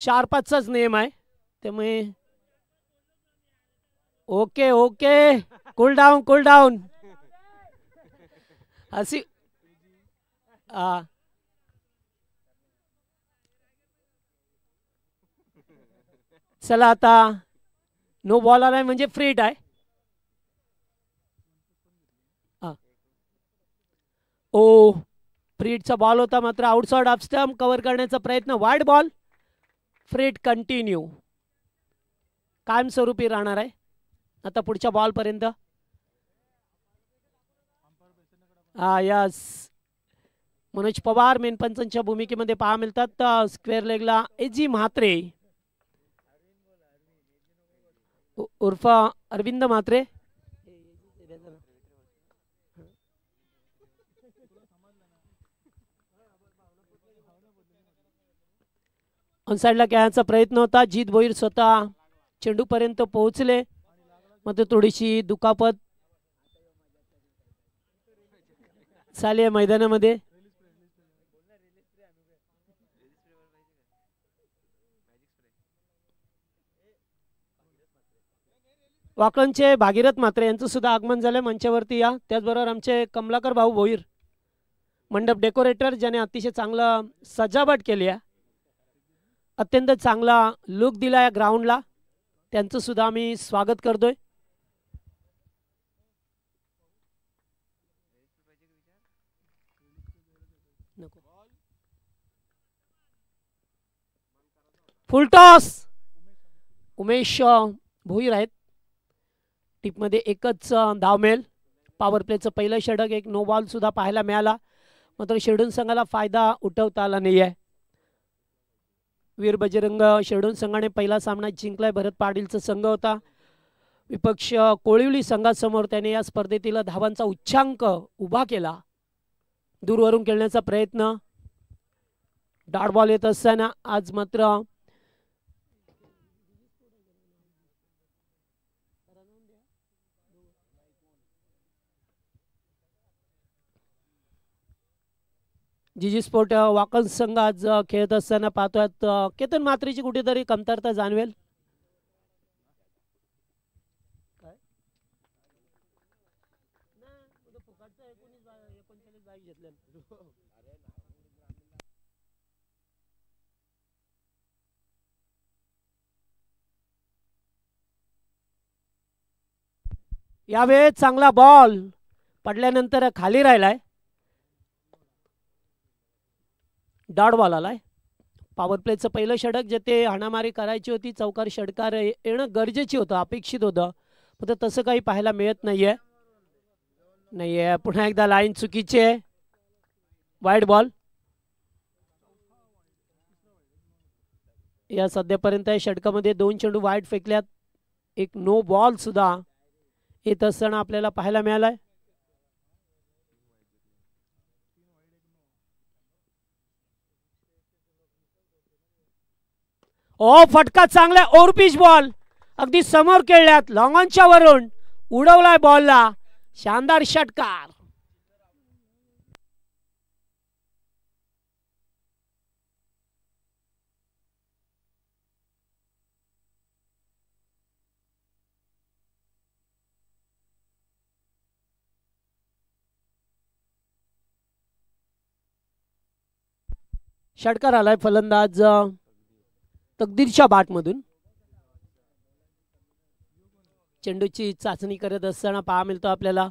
4-5चाच नियम आहे त्यामुळे ओके ओके कूल डाऊन अशी चला आता नो बॉल आलाय म्हणजे फ्री हिट आहे. ओ फ्री हिटचा बॉल होता मात्र आउटसाइड ऑफ स्टंप कव्हर करण्याचा प्रयत्न wide ball free hit continue कायमस्वरूपी राहणार आहे आता पुढच्या बॉल पर्यंत. यस मनोज पवार मेन पंचांच्या भूमिकेमध्ये पहा मिळतात. स्क्वेअर लेगला एजी म्हात्रे उर्फ अरविंद म्हात्रे ऑनसाइडला खेळण्याचा प्रयत्न होता. जीत भोईर स्वतः चेंडू पर्यंत पोहोचले मात्र थोडीशी दुखापत झाली आहे मैदानामध्ये. वाकणचे भागीरथ म्हात्रे यांचं सुद्धा आगमन झालं मंचावरती या. त्याचबरोबर आमचे कमलाकर भाऊ भोईर मंडप डेकोरेटर ज्याने अतिशय चांगलं सजावट केली आहे अत्यंत चांगला लुक दिला या ग्राउंडला त्यांचं सुद्धा आम्ही स्वागत करतोय. फुलटॉस उमेश भोईर आहेत. टीपमध्ये एकच धाव मिळेल. पॉवर प्लेचं पहिलं षटक एक नो बॉल सुद्धा पाहायला मिळाला मात्र शिरडून संघाला फायदा उठवता आला नाही आहे. वीर बजरंग शिरडून संघाने पहिला सामना जिंकलाय. भरत पाटीलचा संघ होता विपक्ष कोळिवली संघासमोर. त्याने या स्पर्धेतील धावांचा उच्चांक उभा केला. दूरवरून खेळण्याचा प्रयत्न डॉट बॉल येत असताना आज मात्र जीजी स्पोर्ट वाकण संघ आज खेळत असताना पाहतोयात केतन मात्रेची कुठेतरी कमतरता जाणवेल. यावेळेस चांगला बॉल पडल्यानंतर खाली राहिलाय. डॉट बॉल आलाय. पॉवर प्लेचं पहिलं षटक जे ते हाणामारी करायची होती चौकार षटकार येणं गरजेची होतं अपेक्षित होतं पण तसं काही पाहायला मिळत नाहीये. पुन्हा एकदा लाईन चुकीची आहे. वाईड बॉल या सध्यापर्यंत या षटकामध्ये 2 चेंडू वाईड फेकल्यात. एक नो बॉल सुद्धा येत असताना आपल्याला पाहायला मिळालाय. ओ फटका चांगला ओव्हरपिच बॉल अगदी समोर खेळल्यात लॉंग ऑनच्या वरून उडवलाय बॉलला. शानदार षटकार. षटकार आलाय फलंदाज तकदीरच्या बाटमधून. चेंडूची चाचणी करत असताना पाहा मिळतो आपल्याला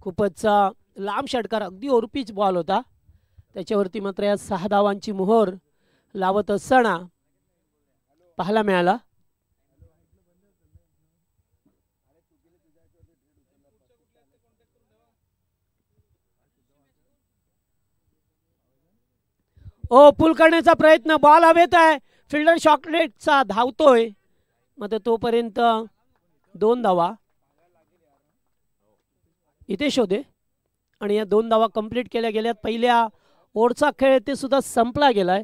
खूपच लांब षटकार अगदी ओव्हरपिच बॉल होता त्याच्यावरती मात्र या 6 धावांची मोहर लावत असताना पाहायला मिळाला. ओ पुल करण्याचा प्रयत्न बॉल हवेत आहे. फिल्डर शॉकलेटचा धावतोय मात्र तोपर्यंत 2 धावा इथे शोधे आणि या 2 धावा कंप्लीट केल्या गेल्यात. पहिल्या ओव्हरचा खेळ ते सुद्धा संपला गेलाय.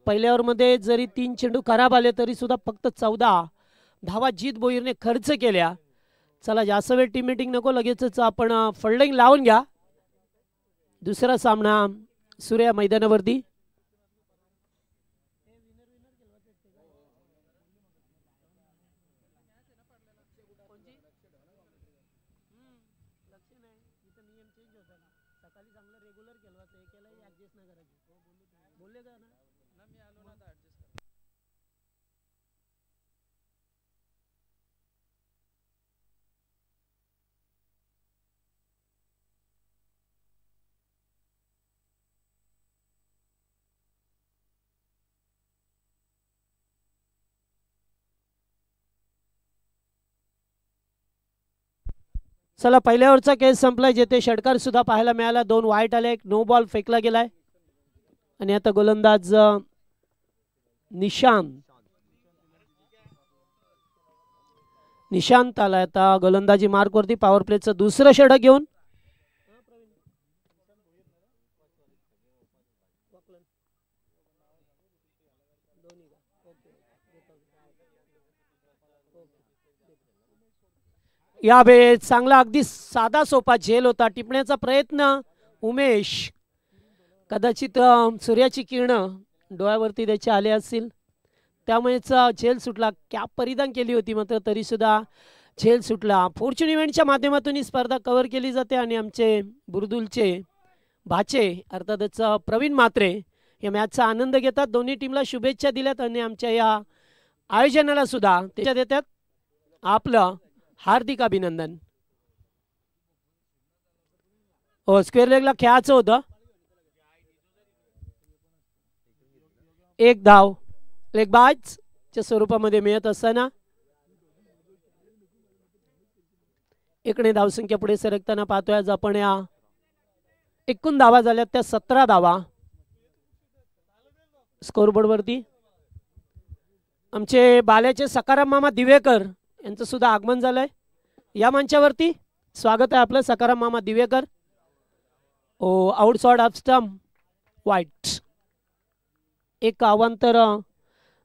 पहिल्या ओव्हरमध्ये जरी 3 चेंडू खराब आले तरी सुद्धा फक्त 14 धावा जीत भोईरने खर्च केल्या. चला जास्त वेळ टीम मीटिंग नको लगेचच आपण फल्डिंग लावून घ्या. दुसरा सामना सूर्या मैदानावरती. चेंज होतं ना सकाळी चांगलं रेग्युलर केलं हे केलंही ॲडजस्ट नाही करायचं बोलले का ना मी आलो ना तर ॲडजस्ट चला पहिल्या ओव्हरचा केस संपलाय जेथे षटकार सुद्धा पाहायला मिळाला 2 वाईट आले नो बॉल फेकला गेलाय आणि आता गोलंदाज निशांत आलाय आता गोलंदाजी मार्क वरती पॉवर प्लेचं दुसरं षटक घेऊन या बेस चांगला अगदी साधा सोपा झेल होता टिपण्याचा प्रयत्न उमेश कदाचित सूर्याची किरण डोळ्यावरती त्याचे आले असतील त्यामुळेच झेल सुटला कॅप परिधान केली होती मात्र तरी सुद्धा झेल सुटला फॉर्च्यून इव्हेंटच्या माध्यमातून ही स्पर्धा कव्हर केली जाते आणि आमचे बुरदुलचे भाचे अर्थातच प्रवीण म्हात्रे या मॅचचा आनंद घेतात दोन्ही टीमला शुभेच्छा दिल्यात आणि आमच्या या आयोजनाला सुद्धा त्याच्या देतात आपलं हार्दिक अभिनंदन हो स्क्वेअर लेगला खेळायचं होतं एक धाव लेगबाजच्या स्वरूपामध्ये मिळत असताना इकडे धावसंख्या पुढे सरकताना पाहतोय आज आपण या एकूण धावा झाल्यात त्या 17 धावा स्कोरबोर्ड वरती आमचे बाल्याचे सकाराम मामा दिवेकर यांचं सुद्धा आगमन झालंय या मंचावरती स्वागत आहे आपलं सकाराम मामा दिवेकर ओ आउटसाइड ऑफ स्टंप वाईट एक अवांतर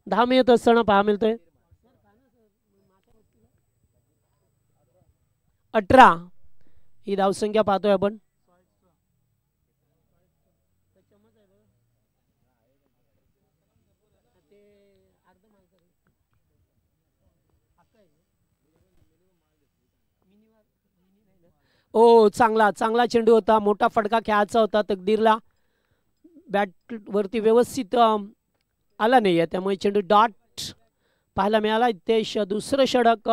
धाव मिळत असताना पहा मिळतोय 18 ही धावसंख्या पाहतोय आपण ओ चांगला चांगला चेंडू होता मोठा फटका खेळायचा होता तकदीरला बॅट वरती व्यवस्थित आला नाहीये त्यामुळे चेंडू डॉट पाहायला मिळाला हितेश दुसरं षटक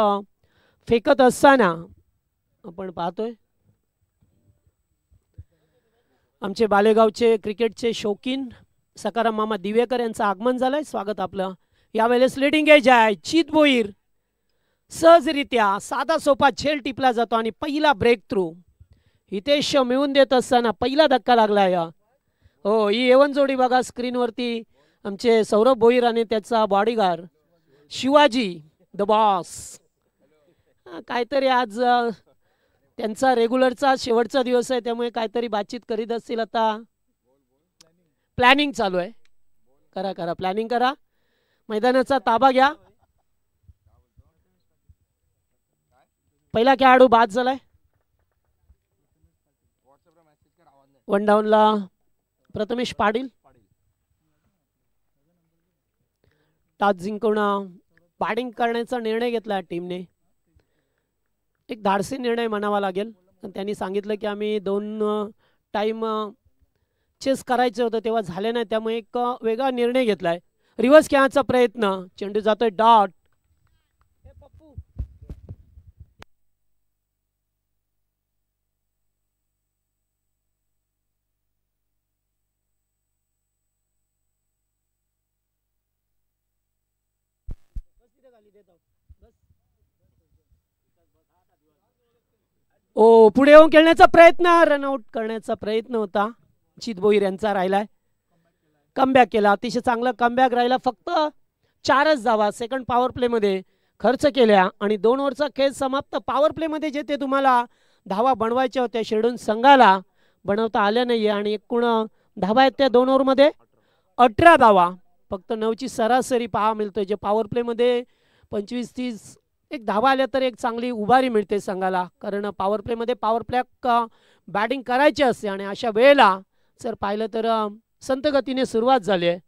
फेकत असताना आपण पाहतोय आमचे बालेगावचे क्रिकेटचे शौकीन सकाराम मामा दिवेकर यांचं आगमन झालंय स्वागत आपलं यावेळेस लीडिंग एज आहे चित भोईर सहजरित्या साधा सोपा झेल टिपला जातो आणि पहिला ब्रेक थ्रू हितेश मिळवून देत असताना पहिला धक्का लागलाय हो ही एवन जोडी बघा स्क्रीनवरती आमचे सौरभ भोईर आणि त्याचा बॉडीगार्ड शिवाजी द बॉस काहीतरी आज त्यांचा रेग्युलरचा शेवटचा दिवस आहे त्यामुळे काहीतरी बातचीत करीत असतील आता प्लॅनिंग चालू आहे करा करा प्लॅनिंग करा मैदानाचा ताबा घ्या पहिला खेळाडू बाद झालाय वन डाऊनला प्रथमेश पाटील टॉस जिंकून बॅटिंग करण्याचा निर्णय घेतला टीमने एक धाडसी निर्णय म्हणावा लागेल त्यांनी सांगितलं की आम्ही 2 टाइम चेस करायचे होतं तेव्हा झाले नाही त्यामुळे एक वेगळा निर्णय घेतलाय रिव्हर्स खेळण्याचा प्रयत्न चेंडू जातोय डॉट ओ पुढे येऊन खेळण्याचा प्रयत्न रनआउट करण्याचा प्रयत्न होता चित भोईर यांचा राहिलाय कमबॅक केला अतिशय चांगला कमबॅक राहिला फक्त 4च धावा सेकंड पॉवर प्ले मध्ये खर्च केल्या आणि 2 ओव्हरचा खेळ समाप्त पॉवर प्ले मध्ये जे ते तुम्हाला धावा बनवायच्या होत्या शेडून संघाला बनवता आल्या नाहीये आणि एकूण धावा आहेत त्या 2 ओव्हर मध्ये 18 धावा फक्त 9ची सरासरी पहा मिळतोय जे पॉवर प्ले मध्ये 25-30 एक धावा आल्या तर एक चांगली उभारी मिळते संघाला कारण पॉवर प्ले मध्ये पॉवर प्ले बॅटिंग करायची असते आणि अशा वेळेला जर पाहिलं तर संत गतीने सुरुवात झाली आहे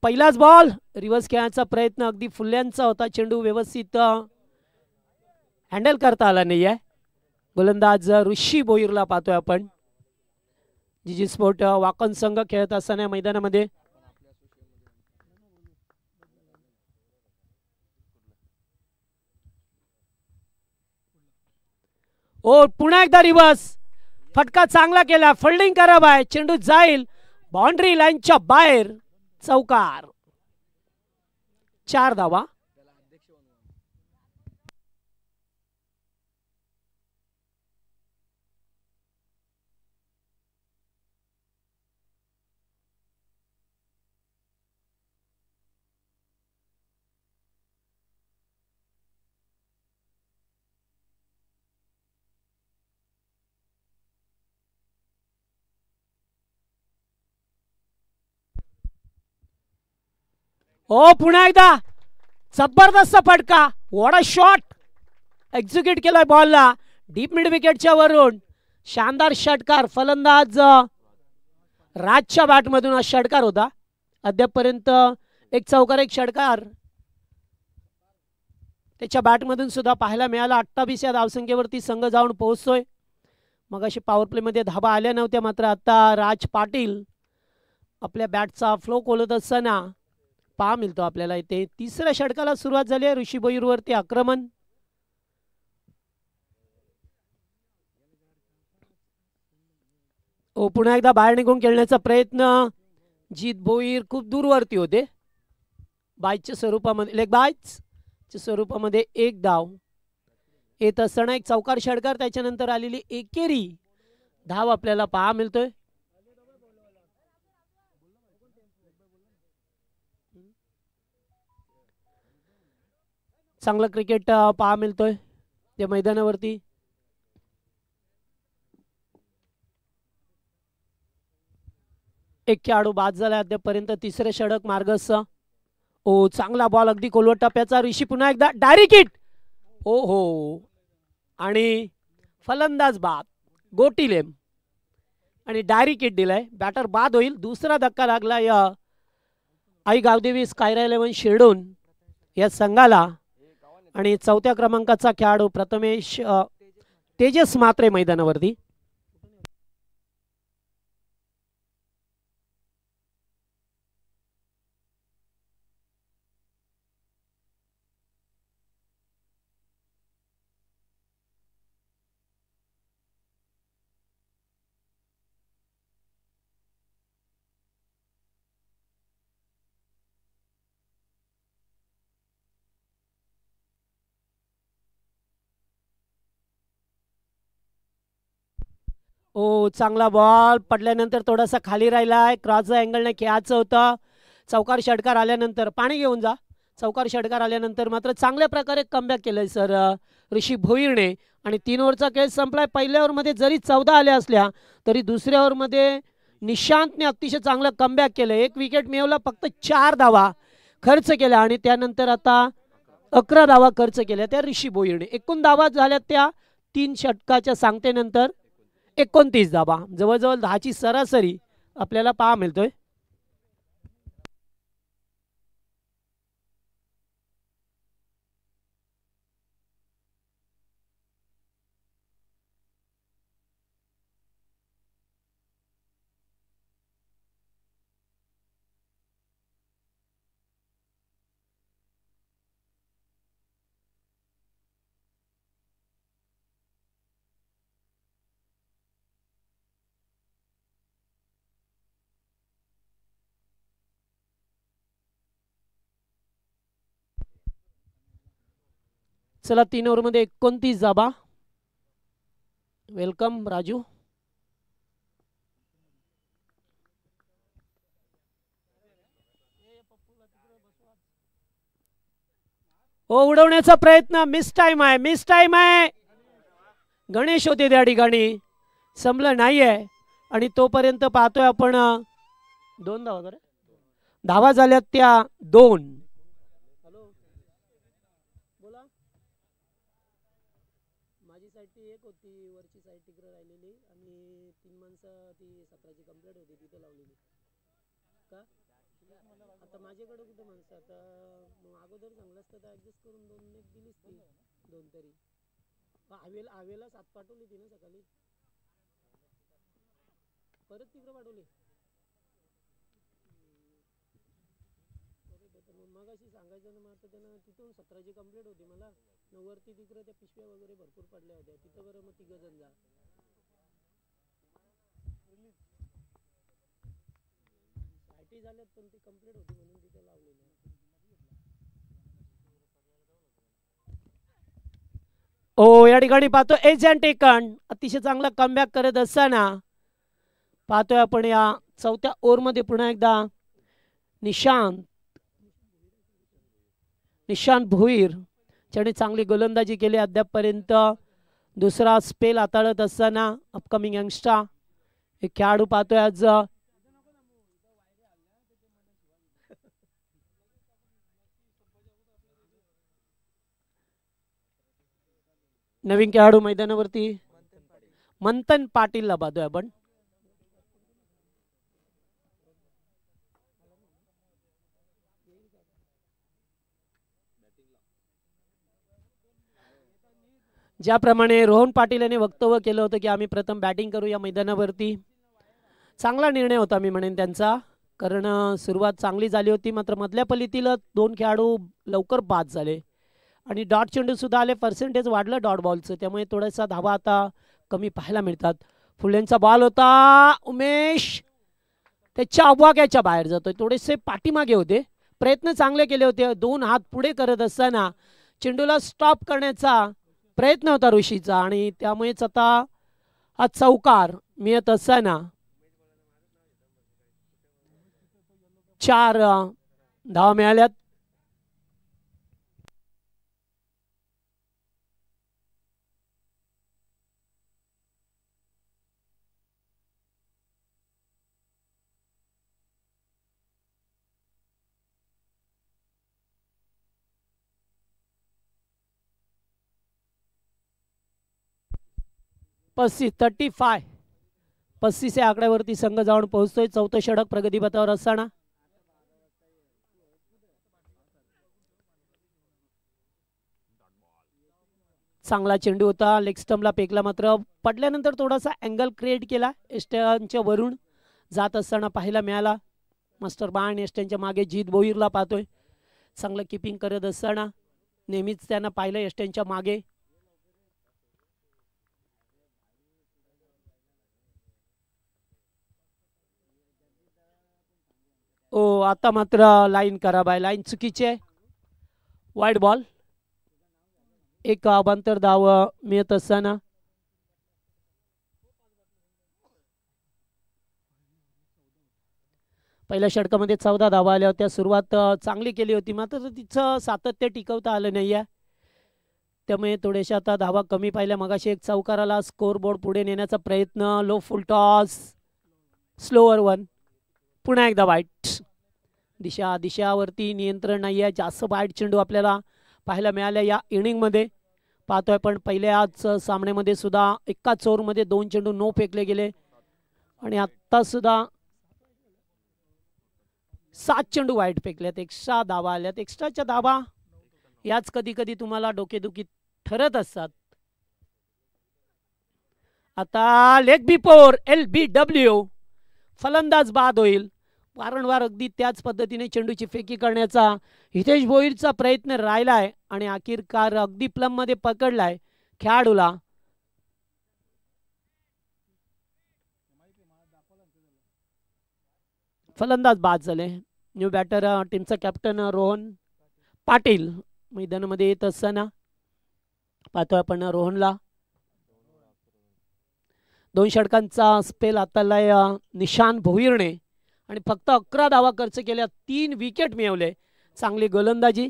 पहिलाच बॉल रिव्हर्स खेळण्याचा प्रयत्न अगदी फुल्यांचा होता, चेंडू व्यवस्थित हँडल करता आला नाहीये. गोलंदाज ऋषी भोईरला पाहतोय आपण. जीजी स्पोर्ट वाकण संघ खेळत असताना मैदानामध्ये. ओ पुन्हा एकदा रिव्हर्स, फटका चांगला केला, फिल्डिंग खराब आहे, चेंडू जाईल बाउंड्री लाईनच्या बाहेर, चौकार. 4 धावा. ओ पुन्हा एकदा जबरदस्त फटका, व्हॉट अ शॉट एक्झिक्यूट केलाय बॉलला डीप मिड विकेटच्या वरून. शानदार षटकार, फलंदाज राजच्या बॅटमधून हा षटकार होता. अद्यापपर्यंत एक चौकार एक षटकार त्याच्या बॅटमधून सुद्धा पाहायला मिळाला. 28 या धावसंख्येवरती संघ जाऊन पोहोचतोय. मग अशी पॉवर प्लेमध्ये धाबा आल्या नव्हत्या, मात्र आता राज पाटील आपल्या बॅटचा फ्लो खोलत असताना पहा मिळतो आपल्याला इथे. तिसऱ्या षटकाला सुरुवात झाली आहे. ऋषी भोईरवरती आक्रमण. ओ पुन्हा एकदा बाहेर निघून खेळण्याचा प्रयत्न. जीत भोईर खूप दूरवरती होते. बायच्या स्वरूपामध्ये, लेग बायच्या स्वरूपामध्ये एक धाव येत असताना एक चौकार षटकार, त्याच्यानंतर आलेली एकेरी धाव आपल्याला पहा मिळतोय. चांगलं क्रिकेट पहा मिळतोय त्या मैदानावरती. एक खेळाडू बाद झाला अद्यापर्यंत. तिसरे षटक मार्गस्थ. ओ चांगला बॉल अगदी कोलवट टप्प्याचा. ऋषी पुन्हा एकदा डायरेक्ट हिट. ओ हो, आणि फलंदाज बाद, गोटी लेम आणि डायरेक्ट हिट दिलाय. बॅटर बाद होईल. दुसरा धक्का लागला या आई गावदेवी स्कायरा 11 शिरडून या संघाला. आणि चौथ्या क्रमांकाचा खेळाडू प्रथमेश तेजस मात्रे मैदानावरती. ओ चांगला बॉल पडल्यानंतर थोडासा खाली राहिलाय. क्रॉस अँगलने खेळायचं होतं. चौकार षटकार आल्यानंतर पाणी घेऊन जा. चौकार षटकार आल्यानंतर मात्र चांगल्या प्रकारे कमबॅक केलंय सर ऋषी भोईरने. आणि 3 ओव्हरचा खेळ संपलाय. पहिल्या ओव्हरमध्ये जरी 14 आल्या असल्या तरी दुसऱ्या ओव्हरमध्ये निशांतने अतिशय चांगलं कमबॅक केलं. एक विकेट मिळवला, फक्त 4 धावा खर्च केल्या आणि त्यानंतर आता 11 धावा खर्च केल्या त्या ऋषी भोईरने. एकूण धावा झाल्या त्या 3 षटकाच्या सांगतेनंतर 29 धावा. जवळजवळ 10ची सरासरी आपल्याला पहा मिळतोय. चला 3 ओव्हरमध्ये 29 धावा. वेलकम राजू. ओ उडवण्याचा प्रयत्न, मिस टाइम आहे, मिस टाइम आहे. गणेश होते त्या ठिकाणी, संपलं नाहीये. आणि तोपर्यंत पाहतोय आपण 2 धावा करे धावा झाल्यात त्या 2. बोला. माझी साईड ती एक होती, वरची साईड तिकडे राहिलेली आणि 3 माणसं ती 17ची कंप्लीट होती तिथे लावलेली का. आता माझ्याकडे कुठे माणसं आता अगोदर चांगलं असतं तर ऍडजस्ट करून 2 दिलीच ती 2 तरी आवेला 7 पाठवली ती ना सकाळी परत तिकडे पाठवली मग अशी सांगायचं ना मग आता त्यांना तिथून 17ची कंप्लीट होती मला वरती तिकडे त्या पिशव्या वगैरे भरपूर पडल्या होत्या तिथं बरं मग 3 जण जा आयटी झाल्यात पण ती कंप्लीट होती म्हणून तिथे लावलेली ओ या ठिकाणी पाहतो एजंट टेकन अतिशय चांगला कमबॅक करत असताना पाहतोय आपण या 4थ्या ओव्हरमध्ये पुन्हा एकदा निशांत भोईर ज्याने चांगली गोलंदाजी केली अद्यापपर्यंत दुसरा स्पेल हाताळत असताना अपकमिंग यंगस्टर एक खेळाडू पाहतोय आज नवीन खेळाडू मैदानावरती मंथन पाटीलला पाहतोय आपण ज्याप्रमाणे रोहन पाटील यांनी वक्तव्य केलं होतं की आम्ही प्रथम बॅटिंग करू या मैदानावरती चांगला निर्णय होता मी म्हणेन त्यांचा कारण सुरुवात चांगली झाली होती मात्र मधल्या फलीतील 2 खेळाडू लवकर बाद झाले आणि डॉट चेंडू सुद्धा आले पर्सेंटेज वाढलं डॉट बॉलचं त्यामुळे थोडासा धावा आता कमी पाहायला मिळतात फुलेंचा बॉल होता उमेश त्याच्या आवाक्याच्या बाहेर जातोय थोडेसे पाठीमागे होते प्रयत्न चांगले केले होते 2 हात पुढे करत असताना चेंडूला स्टॉप करण्याचा प्रयत्न होता ऋषीचा आणि त्यामुळेच आता हा चौकार मिळत असताना 4 धावा मिळाल्यात पस्तीस 35 या आकड्यावरती संघ जाऊन पोहोचतोय 4थं षटक प्रगतीपथावर असताना चांगला चेंडू होता लेग स्टंपला पेकला मात्र पडल्यानंतर थोडासा अँगल क्रिएट केला एस्टनच्या वरून जात असताना पाहायला मिळाला मास्टर बाण एस्टनच्या मागे जीत भोईरला पाहतोय चांगलं किपिंग करत असताना नेहमीच त्यांना पाहिलं एस्टनच्या मागे ओ आता मात्र लाईन खराब आहे लाईन चुकीची आहे वाईड बॉल एक अवांतर धाव मिळत असताना पहिल्या षटकामध्ये 14 धावा आल्या होत्या सुरुवात चांगली केली होती मात्र तिचं सातत्य टिकवता आलं नाही आहे त्यामुळे थोडेशा आता धावा कमी पाहिल्या मगाशी एक चौकाराला स्कोर बोर्ड पुढे नेण्याचा प्रयत्न लो फुल टॉस स्लोअर 1 पुन्हा एकदा वाईट दिशावरती नियंत्रण नाही आहे जास्त वाईट चेंडू आपल्याला पाहायला मिळाल्या या इनिंगमध्ये पाहतोय पण पहिल्याच सामन्यामध्ये सुद्धा एकाच ओव्हरमध्ये 2 चेंडू नो फेकले गेले आणि आता सुद्धा 7 चेंडू वाईट फेकल्यात एक्स्ट्रा धावा आल्यात एक्स्ट्राच्या धावा याच कधी कधी तुम्हाला डोकेदुखी ठरत असतात आता लेग बिफोर LBW फलंदाज बाद होईल वारंवार अगदी त्याच पद्धतीने चेंडूची फेकी करण्याचा हितेश भोईरचा प्रयत्न राहिलाय आणि अखेरकार अगदी प्लम मध्ये पकडलाय खेळाडूला फलंदाज बाद झाले न्यू बॅटर टीमचा कॅप्टन रोहन पाटील मैदानामध्ये येत असताना पाहतोय आपण रोहनला 2 षटकांचा स्पेल हाताळलाय निशांत भोईरने आणि फक्त 11 धावा खर्च केल्या 3 विकेट मिळवले चांगली गोलंदाजी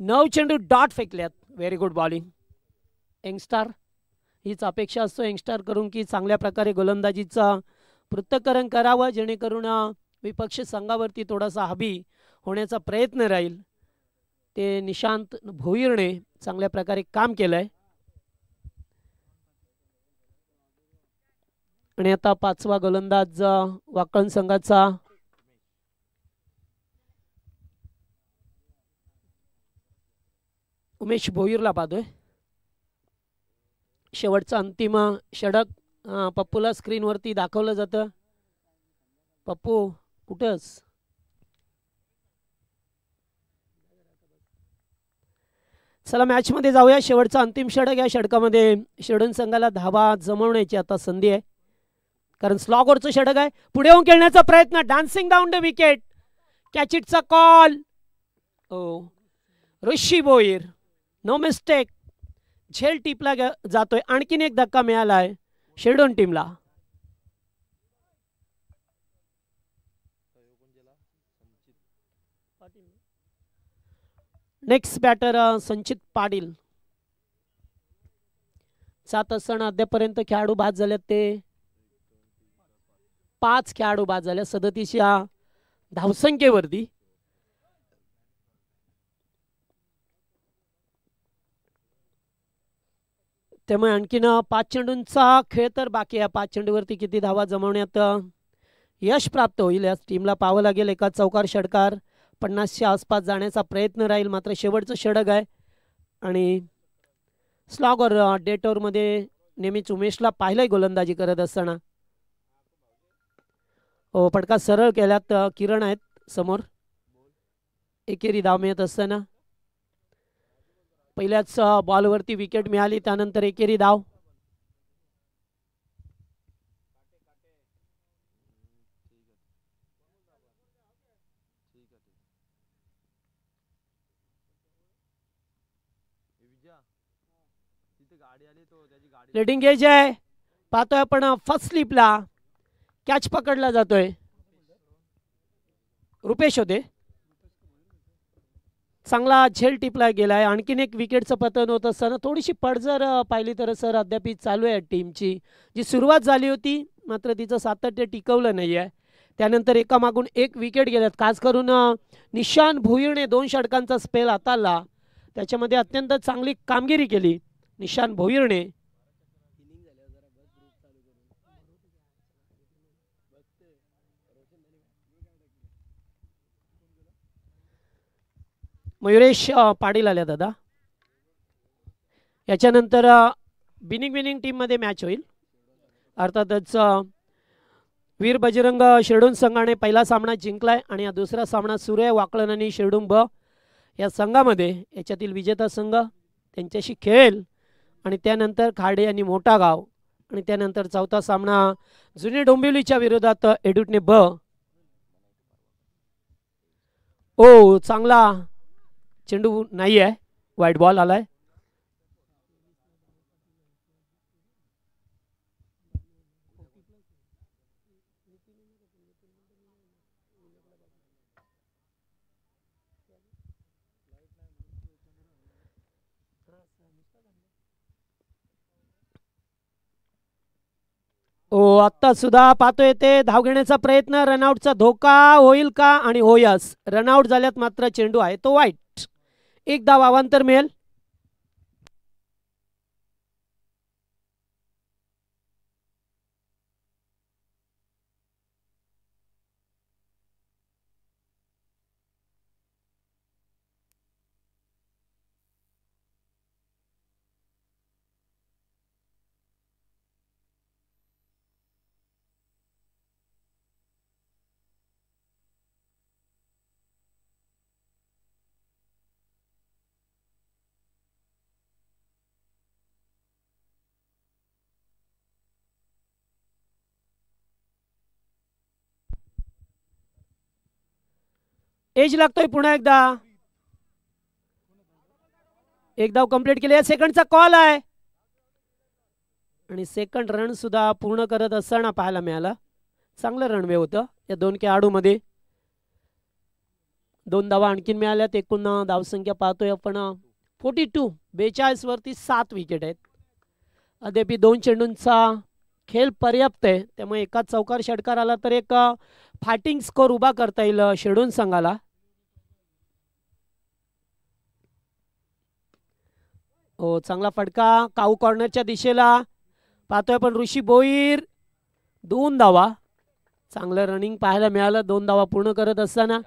9 चेंडू डॉट फेकल्यात व्हेरी गुड बॉलिंग यंगस्टर हीच अपेक्षा असतो यंगस्टर करून की चांगल्या प्रकारे गोलंदाजीचा पृथक्करण करावं जेणेकरून विपक्ष संघावरती थोडासा हावी होण्याचा प्रयत्न राहील ते निशांत भोईरने चांगल्या प्रकारे काम केलंय आणि आता 5वा गोलंदाज वाकण संघाचा उमेश भोईरला पाहतोय. शेवटचा अंतिम षटक पप्पूला स्क्रीनवरती दाखवलं जातं. पप्पू कुठंच? चला मॅचमध्ये जाऊया. शेवटचा अंतिम षटक. या षटकामध्ये शेडून संघाला धावा जमवण्याची आता संधी आहे, कारण स्लॉगवरचं षटक आहे. पुढे येऊन खेळण्याचा प्रयत्न, dancing down the wicket, catch इटचा कॉल. ओ ऋषी भोईर, नो मिस्टेक. झेल टिपला जातोय. आणखीन एक धक्का मिळाला आहे शेडून टीमला. नेक्स्ट बॅटर संचित पाटील. 7 असताना अद्यापर्यंत खेळाडू बाद झाले ते 5 खेळाडू बाद झाले 37 या धावसंख्येवरती. त्यामुळे आणखीन 5 चेंडूंचा खेळ तर बाकी आहे. 5 चेंडूवरती किती धावा जमवण्यात यश प्राप्त होईल या टीमला पाहावं लागेल. एका चौकार षटकार 50च्या आसपास जाण्याचा प्रयत्न राहील. मात्र शेवटचं षटक आहे आणि स्लॉगर डेट ओव्हरमध्ये नेहमीच उमेशला पाहिलंय गोलंदाजी करत असताना. हो, फटका सरळ केल्यात किरण आहेत समोर. एकेरी धाव मिळत असताना पहिल्याच बॉलवरती विकेट मिळाली, त्यानंतर एकेरी धाव. लेडिंग एज आहे पाहतोय आपण. फर्स्ट स्लिपला कॅच पकडला जातोय. रुपेश होते. चांगला झेल टिपला गेलाय. आणखीन एक विकेटचं पतन होत असताना थोडीशी पडझर पाहिली तर सर अद्याप चालू आहे टीमची. जी सुरुवात झाली होती मात्र तिचं सातत्य टिकवलं नाही आहे. त्यानंतर एकामागून एक विकेट गेल्यात. खास करून निशान भोईरने 2 षटकांचा स्पेल हाताळला. त्याच्यामध्ये अत्यंत चांगली कामगिरी केली निशान भोईरने. मयुरेश पाटील आल्या दादा. याच्यानंतर बिनिंग टीममध्ये मॅच होईल. अर्थातच वीर बजरंग शेडून संघाने पहिला सामना जिंकलाय आणि दुसरा सामना सूर्य वाकळण आणि शेडून ब या संघामध्ये याच्यातील विजेता संघ त्यांच्याशी खेळेल. आणि त्यानंतर खाडे आणि मोठा गाव आणि त्यानंतर चौथा सामना जुने डोंबिवलीच्या विरोधात एडुटणे ब. ओ चांगला चेंडू नाही आहे, व्हाईट बॉल आलाय. ओ आत्ता सुद्धा पाहतोय ते धाव घेण्याचा प्रयत्न. रनआउटचा धोका होईल का? आणि होयस, रनआउट झाल्यात मात्र चेंडू आहे तो वाईट. एक धाव अवांतर मिळेल. एज लागतोय पुन्हा एकदा. एक धाव कंप्लीट केली आहे. सेकंडचा कॉल आहे आणि सेकंड रन सुद्धा पूर्ण करत असताना पाहायला मिळाला. चांगलं रनवे होतं या 2 खेळाडूमध्ये. 2 धावा आणखीन मिळाल्यात. एकूण धावसंख्या पाहतोय आपण 42. 42 वरती 7 विकेट आहेत. अद्याप 2 चेंडूंचा खेळ पर्याप्त आहे. त्यामुळे एका चौकार षटकार आला तर एक फायटिंग स्कोर उभा करता येईल शेडून संघाला. हो, चांगला फटका काऊ कॉर्नरच्या दिशेला पाहतोय आपण. ऋषी भोईर 2 धावा. चांगलं रनिंग पाहायला मिळालं 2 धावा पूर्ण करत असताना.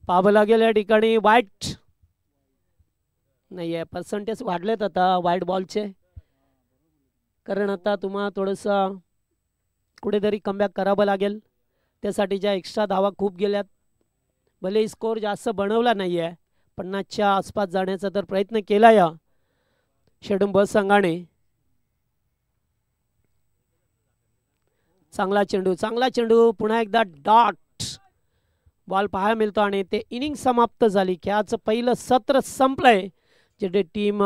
पाहावं लागेल या ठिकाणी वाईट नाही आहे, पर्सेंटेज वाढलेत आता वाईट बॉलचे, कारण आता तुम्हाला थोडंसं कुठेतरी कमबॅक करावं लागेल. त्यासाठीच्या एक्स्ट्रा धावा खूप गेल्यात. भले स्कोर जास्त बनवला नाही आहे, 50च्या आसपास जाण्याचा तर प्रयत्न केला या शेडूम बस संघाने. चांगला चेंडू पुन्हा एकदा डॉट बॉल पाहायला मिळतो आणि ते इनिंग समाप्त झाली. खेळाचं पहिलं सत्र संपलंय. जिथे टीम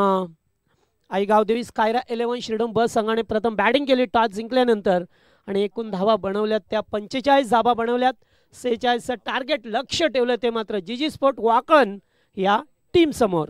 आईगाव देवी स्कायरा 11 शिरडून बस संघाने प्रथम बॅटिंग केली टॉस जिंकल्यानंतर आणि एकूण धावा बनवल्यात त्या 45 धावा बनवल्यात. 46चं टार्गेट लक्ष ठेवलं ते मात्र जीजी स्पोर्ट वाकण या टीम समोर.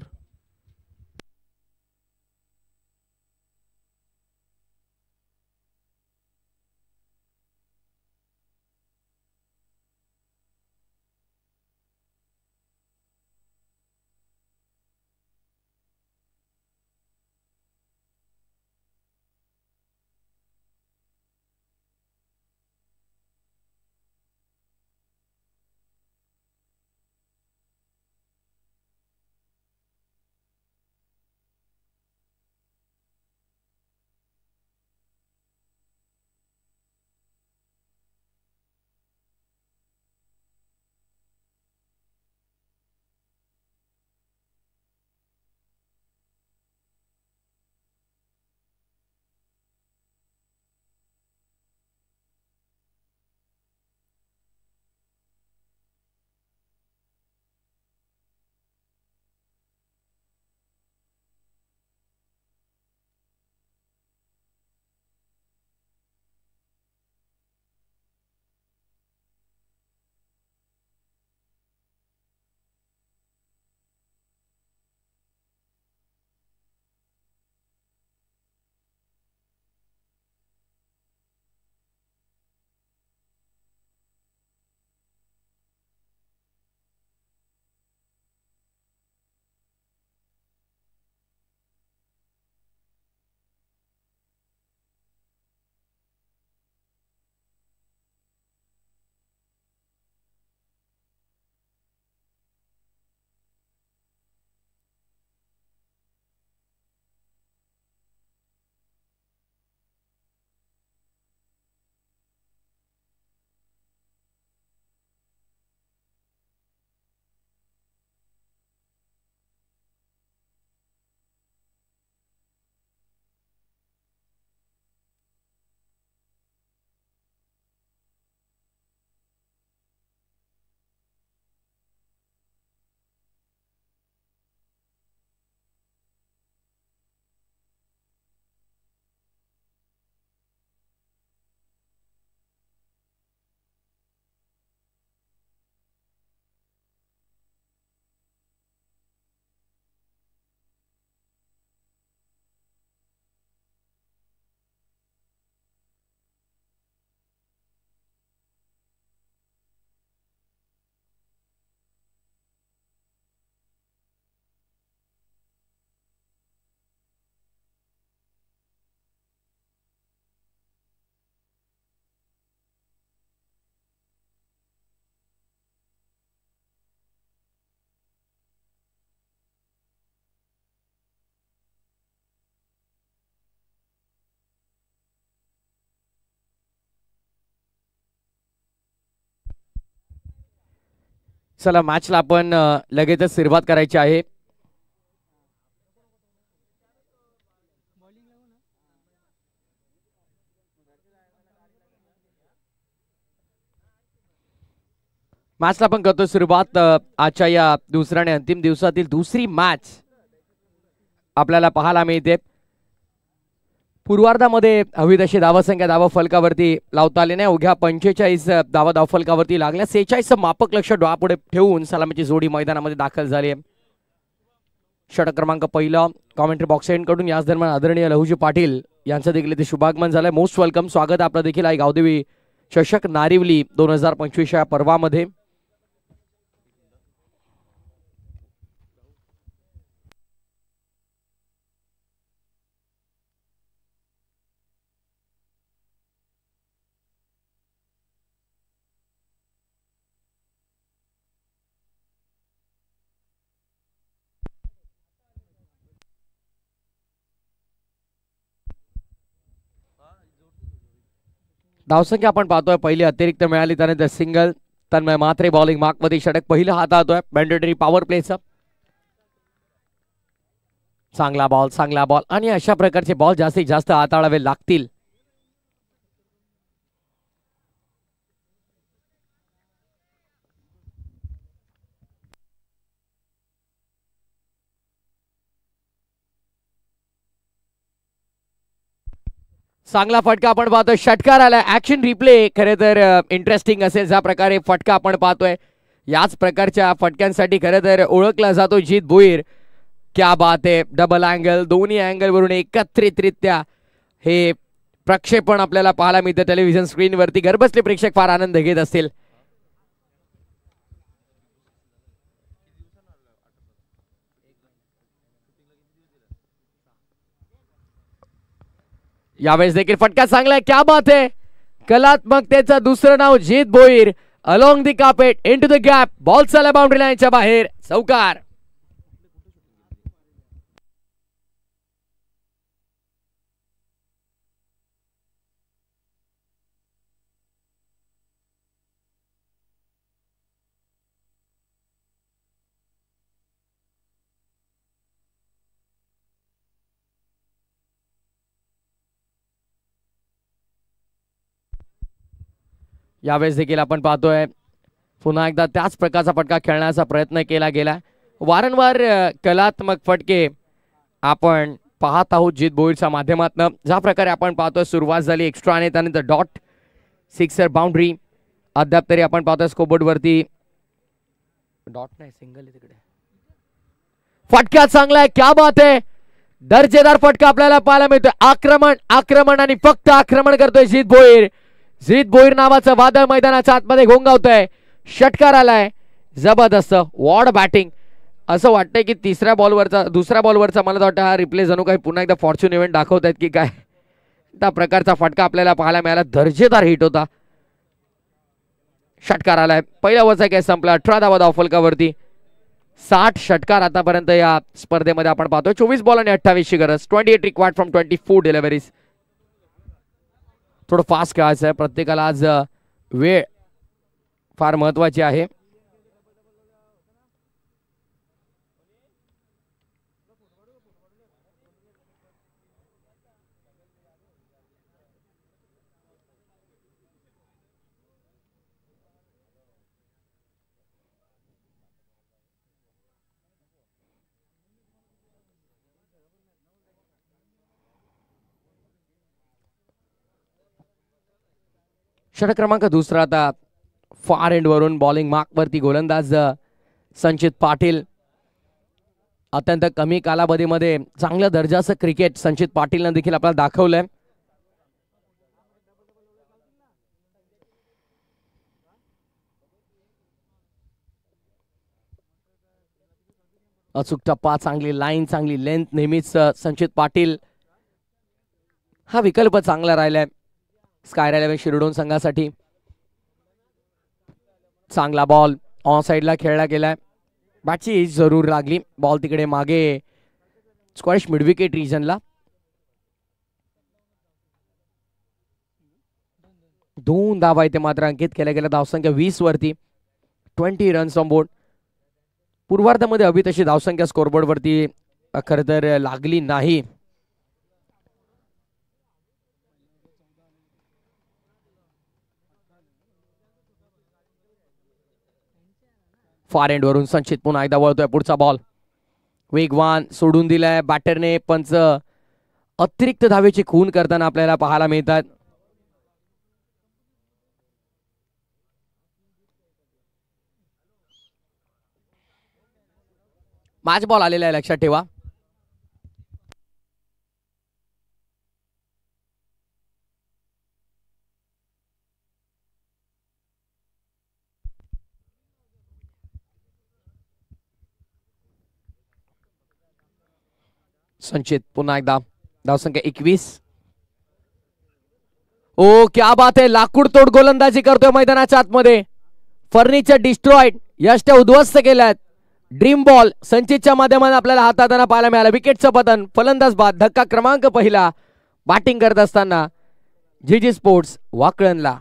चला मॅचला आपण लगेचच सुरुवात करायची आहे. मॅचला आपण करतो सुरुवात. आजच्या या दुसऱ्या आणि अंतिम दिवसातील दुसरी मॅच आपल्याला पाहायला मिळते. पूर्वार्धामध्ये हवी तशी धावसंख्या धावा फलकावरती लावता आली नाही. अवघ्या 45 धावा धावफलकावरती लागल्या. 46 मापक लक्ष डोळ्यापुढे ठेवून सलामीची जोडी मैदानामध्ये दाखल झाली आहे. षटक क्रमांक पहिला कॉमेंट्री बॉक्स एंड कडून याच दरम्यान आदरणीय लहुजी पाटील यांचं देखील इथे शुभागमन झालंय. मोस्ट वेलकम, स्वागत आपलं देखील आहे गावदेवी चषक नारिवली 2025 या पर्वामध्ये. धावसंख्या आपण पाहतोय पहिली अतिरिक्त मिळाली त्यानंतर single. Tanmay Mhatre bowling mark मध्ये षटक पहिलं हाताळतोय मॅन्डेटरी पॉवर प्लेचं. चांगला बॉल आणि अशा प्रकारचे बॉल जास्तीत जास्त हाताळावे लागतील. चांगला फटका आपण पाहतोय, षटकार आलाय. ऍक्शन रिप्ले खरे तर इंटरेस्टिंग असेल. ज्या प्रकारे फटका आपण पाहतोय याच प्रकारच्या फटक्यांसाठी खरे तर ओळखला जातो जीत भोईर. क्या बात आहे. डबल अँगल, दोन्ही अँगल वरून एकत्रितरित्या हे प्रक्षेपण आपल्याला पाहायला मिळतं टेलिव्हिजन स्क्रीनवरती. घरबसले प्रेक्षक फार आनंद घेत असतील. यावेळेस देखील फटका चांगला आहे. क्या बात आहे. कलात्मकतेचं दुसरं नाव Jeet Bhoir. Along the carpet into the gap, ball चालला बाउंड्री लाईनच्या बाहेर, चौकार. यावेळेस देखील आपण पाहतोय पुन्हा एकदा त्याच प्रकारचा फटका खेळण्याचा प्रयत्न केला गेला. वारंवार कलात्मक फटके आपण पाहत आहोत जीत भोईरच्या माध्यमातून. ज्या प्रकारे आपण पाहतोय सुरुवात झाली एक्स्ट्रा आणि त्यानंतर डॉट, सिक्सर, बाउंड्री. अद्याप तरी आपण पाहतोय स्कोरबोर्ड वरती डॉट नाही, सिंगल आहे तिकडे. फटका चांगला आहे. क्या बात आहे. दर्जेदार फटका आपल्याला पाहायला मिळतोय. आक्रमण आणि फक्त आक्रमण करतोय जीत भोईर. जीत भोईर नावाचं वादळ मैदानाच्या आतमध्ये घोंगावतंय. षटकार आलाय. जबरदस्त वॉर्ड बॅटिंग. असं वाटतंय की दुसऱ्या बॉलवरचा मला वाटतं हा रिप्ले जणू काही पुन्हा एकदा फॉर्च्यून इव्हेंट दाखवत आहेत की काय. त्या प्रकारचा फटका आपल्याला पाहायला मिळाला. दर्जेदार हिट होता. षटकार आलाय. पहिल्या ओव्हरचा कॅच संपला. 18 धावा धावफलकावरती. 60 षटकार आतापर्यंत या स्पर्धेमध्ये आपण पाहतोय. 24 बॉल आणि 28 ची गरज. 28 रिक्वायर्ड फ्रॉम 24 डिलिव्हरीज. थोडं फास्ट खेळायचं आहे. प्रत्येकाला आज वेळ फार महत्वाची आहे. षटक क्रमांक दुसरा आता फार एंड वरून बॉलिंग मार्क वरती गोलंदाज संचित पाटील. अत्यंत कमी कालावधीमध्ये चांगल्या दर्जाचं क्रिकेट संचित पाटीलनं देखील आपल्याला दाखवलंय. अचूक टप्पा, चांगली लाईन, चांगली लेंथ. नेहमीच संचित पाटील हा विकल्प चांगला राहिलाय स्काय 11 शिरडोन संघासाठी. चांगला बॉल ऑन साइडला खेळला गेलाय. बॅटची जरूर लागली. बॉल तिकडे मागे स्क्वॅश मिड विकेट रिजनला. 2 धावा इथे मात्र अंकित केल्या गेल्या. धावसंख्या 20 वरती. 20 रन्स ऑन बोर्ड. पूर्वार्धामध्ये हवी तशी धावसंख्या स्कोरबोर्ड वरती खरं तर लागली नाही. फार एंड वरून संचित पुन्हा एकदा वळतोय. पुढचा बॉल वेगवान सोडून दिलाय बॅटरने. पंच अतिरिक्त धावेची खून करताना आपल्याला पाहायला मिळतात. मॅच बॉल आलेला आहे लक्षात ठेवा. संचित पुन्हा एकदा. धावसंख्या 21. ओ क्या बात आहे. लाकूड तोड गोलंदाजी करतोय मैदानाच्या आतमध्ये. Furniture destroyed. यष्ट्या उद्ध्वस्त केल्यात. ड्रीम बॉल संचितच्या माध्यमातून आपल्याला हाताळताना पाहायला मिळाला. विकेटचं पतन. फलंदाज बाद. धक्का क्रमांक पहिला. बॅटिंग करत असताना जी जी स्पोर्ट्स वाकळणला.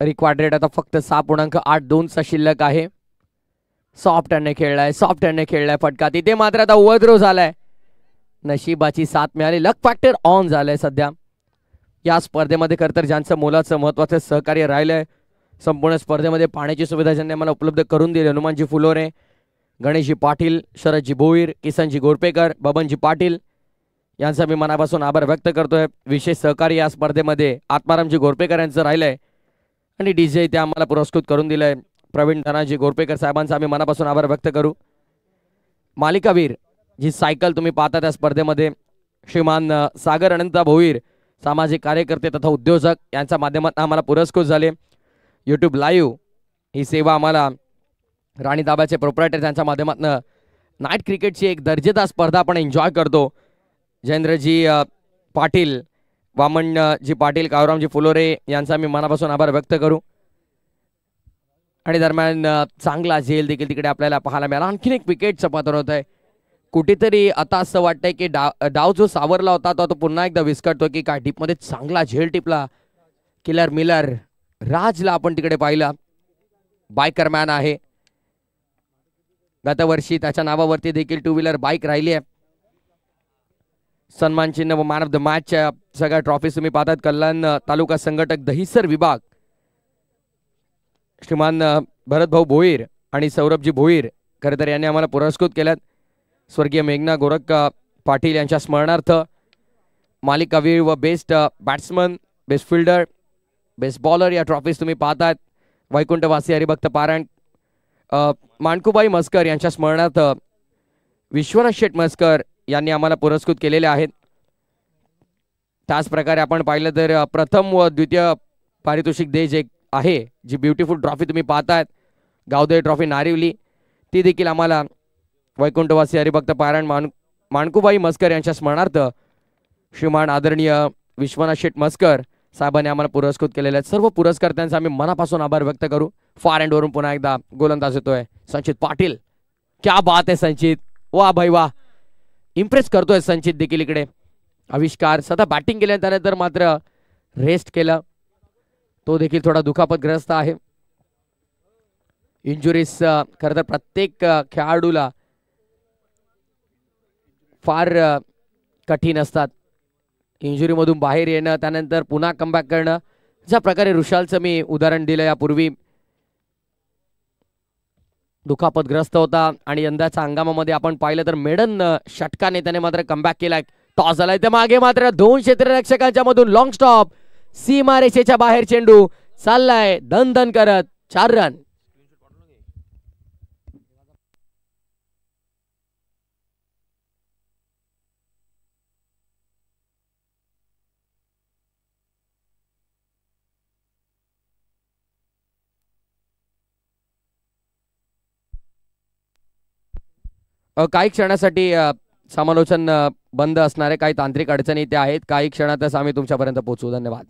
रिक्वायर्ड रेट आता फक्त 6.82 शिल्लक आहे. सॉफ्ट हँडने खेळलाय, सॉफ्ट हँडने खेळलाय फटका. तिथे मात्र आता ओव्हरथ्रो झालाय. नशिबाची साथ मिळाली, लक फॅक्टर ऑन झालंय सध्या या स्पर्धेमध्ये. खरं तर ज्यांचं मोलाचं महत्वाचं सहकार्य राहिलंय संपूर्ण स्पर्धेमध्ये, पाण्याची सुविधा ज्यांनी आम्हाला उपलब्ध करून दिली, हनुमानजी फुलोरे, गणेशजी पाटील, शरदजी भोईर, किसनजी गोरपेकर, बबनजी पाटील यांचा मी मनापासून आभार व्यक्त करतोय. विशेष सहकार्य या स्पर्धेमध्ये आत्मारामजी गोरपेकर यांचं राहिलंय आणि डीजे ते आम्हाला पुरस्कृत करून दिलंय प्रवीण धनाजी गोरपेकर साहेबांचा आम्ही मनापासून आभार व्यक्त करू. मालिकावीर जी सायकल तुम्ही पाहता त्या स्पर्धेमध्ये श्रीमान सागर अनंता भोईर, सामाजिक कार्यकर्ते तथा उद्योजक यांच्या माध्यमातून आम्हाला पुरस्कृत झाले. यूट्यूब लाईव्ह ही सेवा आम्हाला राणी दाबाचे प्रोप्रायटर त्यांच्या माध्यमातून नाईट क्रिकेटची एक दर्जेदार स्पर्धा आपण एन्जॉय करतो. जयेंद्रजी पाटील, वामनजी पाटील, कावरामजी फुलोरे यांचा मी मनापासून आभार व्यक्त करू. आणि दरम्यान चांगला झेल देखील तिकडे आपल्याला पाहायला मिळाला. आणखीन एक विकेटचं पतन होत आहे. कुठेतरी आता असं वाटतंय की डाव जो सावरला होता तो पुन्हा एकदा विस्कटतो की काय. टीपमध्ये चांगला झेल टिपला. किलर मिलर राजला आपण तिकडे पाहिला, बायकरमॅन आहे. गतवर्षी त्याच्या नावावरती देखील 2 व्हीलर बाईक राहिली आहे. सन्मान चिन्ह व मॅन ऑफ द मॅचच्या सगळ्या ट्रॉफीज तुम्ही पाहतात. कल्याण तालुका संघटक दहिसर विभाग श्रीमान भरतभाऊ भोईर आणि सौरभजी भोईर खरं तर यांनी आम्हाला पुरस्कृत केल्यात. स्वर्गीय मेघना गोरख पाटील यांच्या स्मरणार्थ मालिकावीर व best batsman, best fielder, best bowler या ट्रॉफीज तुम्ही पाहतात. वैकुंठवासी हरिभक्त पारायण माणकुबाई मस्कर यांच्या स्मरणार्थ विश्वनाथ शेठ मस्कर यांनी आम्हाला पुरस्कृत केलेले आहेत. त्याच प्रकारे आपण पाहिलं तर प्रथम व द्वितीय पारितोषिक देश एक आहे, जी ब्युटिफुल ट्रॉफी तुम्ही पाहतायत गावदेवी ट्रॉफी नारिवली, ती देखील आम्हाला वैकुंठवासी हरिभक्त पारायण माणकुबाई मस्कर यांच्या स्मरणार्थ श्रीमान आदरणीय विश्वनाथ शेठ मस्कर साहेबांनी आम्हाला पुरस्कृत केलेले आहेत. सर्व पुरस्कर्त्यांचा आम्ही मनापासून आभार व्यक्त करू. फार एंड वरून पुन्हा एकदा गोलंदाज येतोय संचित पाटील. क्या बात आहे संचित, वा भाई वा, इम्प्रेस करतोय संचित देखील इकडे. आविष्कार सतत बॅटिंग केल्यानंतर मात्र रेस्ट केलं, तो देखील थोडा दुखापतग्रस्त आहे. इंजुरीज खरं तर प्रत्येक खेळाडूला फार कठीण असतात. इंजुरीमधून बाहेर येणं, त्यानंतर पुन्हा कमबॅक करणं, ज्या प्रकारे ऋषालचं मी उदाहरण दिलं यापूर्वी, दुखापतग्रस्त होता आणि यंदाच्या हंगामामध्ये आपण पाहिलं तर मेडन षटकाने त्याने मात्र कमबॅक केलाय. टॉस झालाय त्या मागे मात्र 2 क्षेत्ररक्षकांच्या मधून लॉंग स्टॉप, सीमारेषेच्या बाहेर चेंडू चाललाय धन धन करत. 4 रन. काही क्षणासाठी समालोचन बंद असणारे काही तांत्रिक अडचणी त्या आहेत. काही क्षणातच आम्ही तुमच्यापर्यंत पोहोचू. धन्यवाद.